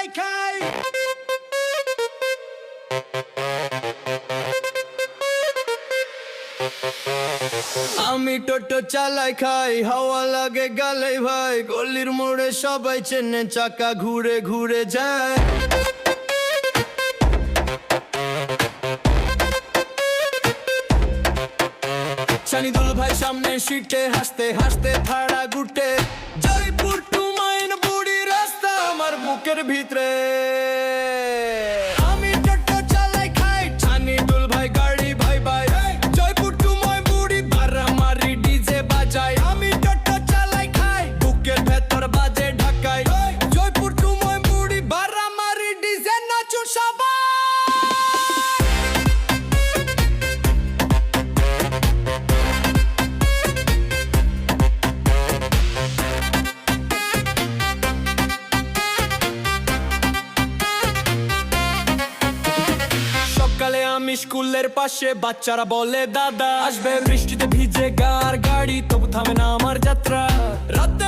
চালাই খাই। আমি টোটো চালাই খাই, হাওয়া লাগে গালে ভাই। গলির মোড়ে সবাই চেনে, চাকা ঘুরে ঘুরে যায়। শানিদুল ভাই সামনে সিটে, হাসতে হাসতে ভাড়া গুটে। জয়পুর টু মাইনপুরি রাস্তা আমার বুকের ভিতরে। আমি টোটো চালাই খাই, শানিদুল ভাই গাড়ি ভাই ভাই। জয়পুর টু মাইনপুরি বারামারি ডিজে বাজায়। আমি টোটো চালাই খাই, বুকের ভেতর বাজে ঢাকায়। জয়পুর টু মাইনপুরি বারামারি ডিজে নাচুন সবাই। সকালে আমি স্কুলের পাশে, বাচ্চারা বলে দাদা আসবে। বৃষ্টিতে ভিজে গাড়ি, তবু থামে না আমার যাত্রা। রাতে